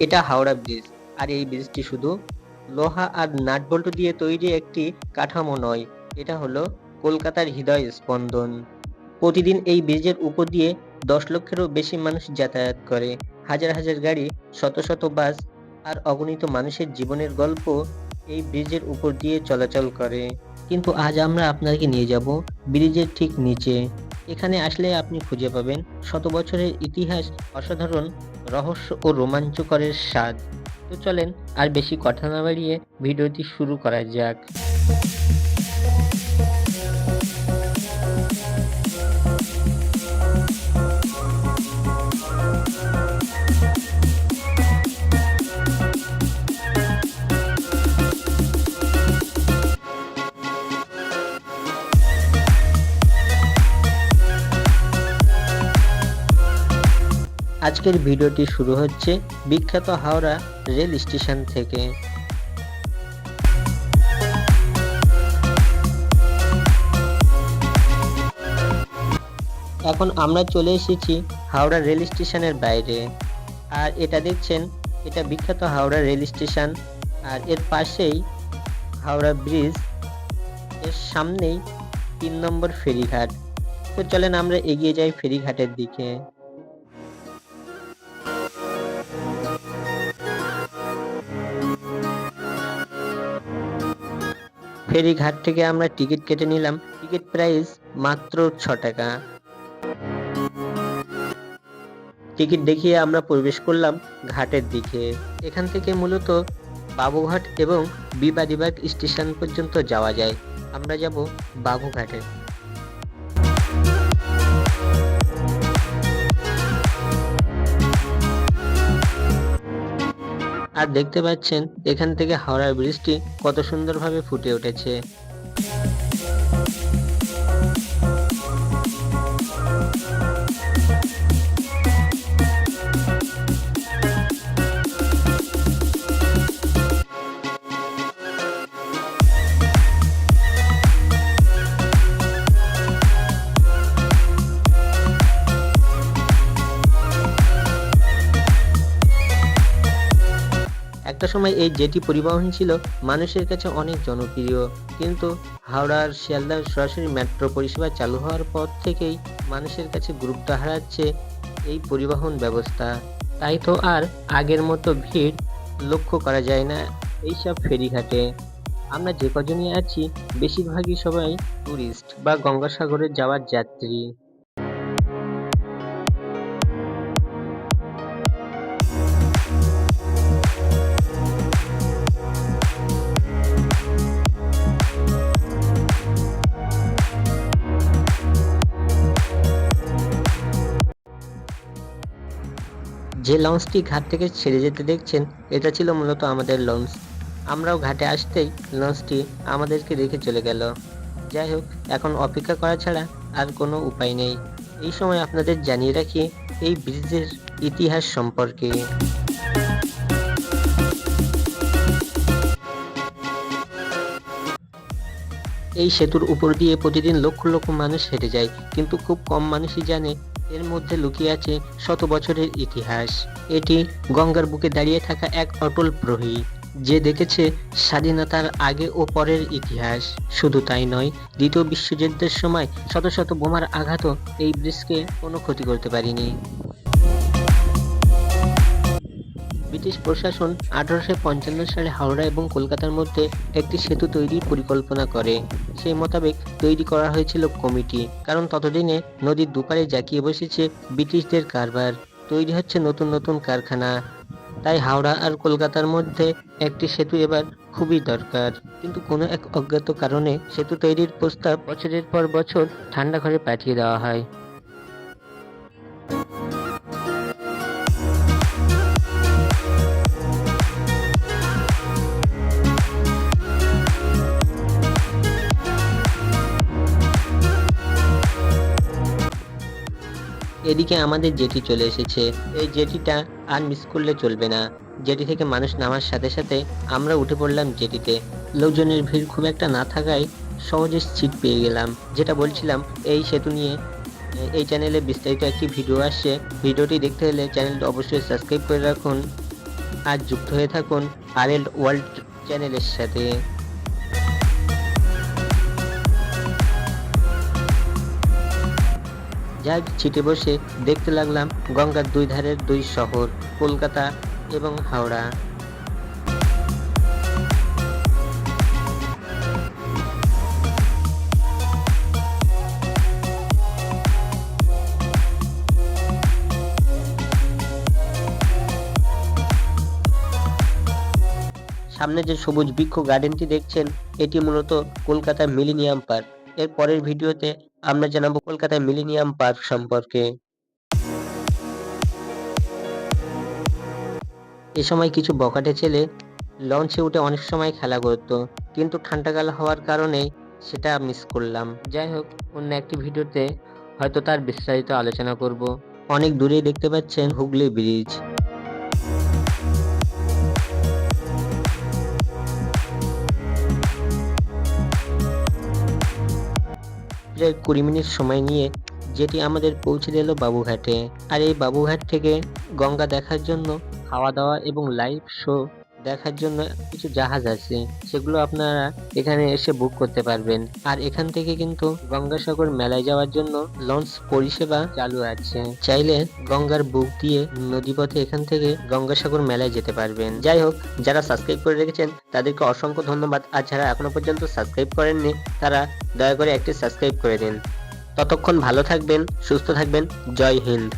এটা হাওড়া ব্রিজ, আর এই ব্রিজটি শুধু লোহা আর নাট বল্টু দিয়ে তৈরি একটি কাঠামো নয়, এটা হলো কলকাতার হৃদয় স্পন্দন। প্রতিদিন এই ব্রিজের উপর দিয়ে 10 লক্ষেরও বেশি মানুষ যাতায়াত করে। হাজার হাজার গাড়ি, শত শত বাস আর অগণিত মানুষের জীবনের গল্প এই ব্রিজের উপর দিয়ে চলাচল করে। কিন্তু আজ আমরা আপনাকে নিয়ে যাব ব্রিজের ঠিক নিচে। এখানে আসলে আপনি খুঁজে পাবেন শত বছরের ইতিহাস, অসাধারণ রহস্য ও রোমাঞ্চকরের স্বাদ। তো চলেন আর বেশি কথা না বাড়িয়ে ভিডিওটি শুরু করা যাক। আজকের ভিডিওটি শুরু হচ্ছে বিখ্যাত হাওড়া রেল স্টেশন থেকে। এখন আমরা চলে এসেছি হাওড়া রেল স্টেশনের বাইরে, আর এটা দেখছেন, এটা বিখ্যাত হাওড়া রেল স্টেশন, আর এর পাশেই হাওড়া ব্রিজ, এর সামনেই 3 নম্বর ফেরিঘাট। তো চলেন আমরা এগিয়ে যাই ফেরিঘাটের দিকে। ফেরিঘাট থেকে আমরা টিকিট কেটে নিলাম। টিকিট প্রাইস মাত্র 6 টাকা। টিকিট দেখিয়ে আমরা প্রবেশ করলাম ঘাটের দিকে। এখান থেকে মূলত বাবুঘাট এবং বিবাদীবাগ স্টেশন পর্যন্ত যাওয়া যায়। আমরা যাব বাবুঘাটে। আর দেখতে পাচ্ছেন এখান থেকে হাওড়া ব্রিজটি কত সুন্দরভাবে ফুটে উঠেছে। একটা সময় এই জেটি পরিবহন ছিল মানুষের কাছে অনেক জনপ্রিয়, কিন্তু হাওড়ার শিয়ালদহ সরাসরি মেট্রো পরিষেবা চালু হওয়ার পর থেকেই মানুষের কাছে গুরুত্ব হারাচ্ছে এই পরিবহন ব্যবস্থা। তাই তো আর আগের মতো ভিড় লক্ষ্য করা যায় না এইসব ফেরিঘাটে। আমরা যে কজনই আছি বেশিরভাগই সবাই টুরিস্ট বা গঙ্গাসাগরে যাওয়ার যাত্রী। যে লঞ্চটি ঘাট থেকে ছেড়ে যেতে দেখছেন, এটা ছিল মূলত আমাদের লঞ্চ। আমরাও ঘাটে আসতেই লঞ্চটি আমাদেরকে রেখে চলে গেল। যাই হোক, এখন অপেক্ষা করা ছাড়া আর কোনো উপায় নেই। এই সময় আপনাদের জানিয়ে রাখি এই ব্রিজের ইতিহাস সম্পর্কে। এই সেতুর উপর দিয়ে প্রতিদিন লক্ষ লক্ষ মানুষ হেঁটে যায়, কিন্তু খুব কম মানুষই জানে এর মধ্যে লুকিয়ে আছে শত বছরের ইতিহাস। এটি গঙ্গার বুকে দাঁড়িয়ে থাকা এক অটল প্রহরী, যে দেখেছে স্বাধীনতার আগে ও পরের ইতিহাস। শুধু তাই নয়, দ্বিতীয় বিশ্বযুদ্ধের সময় শত শত বোমার আঘাতও এই ব্রিজকে কোনো ক্ষতি করতে পারেনি। ব্রিটিশ প্রশাসন 1855 সালে হাওড়া এবং কলকাতার মধ্যে একটি সেতু তৈরির পরিকল্পনা করে। সেই মোতাবেক তৈরি করা হয়েছিল কমিটি, কারণ ততদিনে নদীর দুপারে জাঁকিয়ে বসেছে ব্রিটিশদের কারবার, তৈরি হচ্ছে নতুন নতুন কারখানা। তাই হাওড়া আর কলকাতার মধ্যে একটি সেতু এবার খুবই দরকার। কিন্তু কোনো এক অজ্ঞাত কারণে সেতু তৈরির প্রস্তাব বছরের পর বছর ঠান্ডা ঘরে পাঠিয়ে দেওয়া হয়। এদিকে আমাদের জেটি চলে এসেছে। এই জেটিটা আর মিস করলে চলবে না। জেটি থেকে মানুষ নামার সাথে সাথে আমরা উঠে পড়লাম জেটিতে। লোকজনের ভিড় খুব একটা না থাকায় সহজে সিট পেয়ে গেলাম। যেটা বলছিলাম, এই সেতু নিয়ে এই চ্যানেলে বিস্তারিত একটি ভিডিও আসছে। ভিডিওটি দেখতে হলে চ্যানেলটি অবশ্যই সাবস্ক্রাইব করে রাখুন। আর যুক্ত হয়ে থাকুন আরএল ওয়ার্ল্ড চ্যানেলের সাথে। যাই ছিটে বসে দেখতে লাগলাম গঙ্গার দুই ধারের দুই শহর, কলকাতা এবং হাওড়া। সামনে যে সবুজ বৃক্ষ গার্ডেনটি দেখছেন, এটি মূলত কলকাতার মিলেনিয়াম পার্ক। এর পরের ভিডিওতে আমরা জানাবো কলকাতার মিলেনিয়াম পার্ক সম্পর্কে। এ সময় কিছু বখাটে ছেলে লঞ্চে উঠে অনেক সময় খেলা করতো, কিন্তু ঠান্ডাকাল হওয়ার কারণে সেটা মিস করলাম। যাই হোক, অন্য একটি ভিডিওতে হয়তো তার বিস্তারিত আলোচনা করব। অনেক দূরেই দেখতে পাচ্ছেন হুগলি ব্রিজ। প্রায় 20 মিনিট সময় নিয়ে যেটি আমাদের পৌঁছে দিল বাবুঘাটে। আর এই বাবুঘাট থেকে গঙ্গা দেখার জন্য, খাওয়া দাওয়া এবং লাইভ শো দেখার জন্য কিছু জাহাজ আছে, সেগুলো আপনারা এখানে এসে বুক করতে পারবেন। আর এখান থেকে কিন্তু গঙ্গাসাগর মেলায় যাওয়ার জন্য লঞ্চ পরিষেবা চালু আছে। চাইলে গঙ্গার বুক দিয়ে নদীপথে এখান থেকে গঙ্গাসাগর মেলায় যেতে পারবেন। যাই হোক, যারা সাবস্ক্রাইব করে রেখেছেন তাদেরকে অসংখ্য ধন্যবাদ। আর যারা এখনো পর্যন্ত সাবস্ক্রাইব করেননি তারা দয়া করে একটি সাবস্ক্রাইব করে দিন। ততক্ষণ ভালো থাকবেন, সুস্থ থাকবেন। জয় হিন্দ।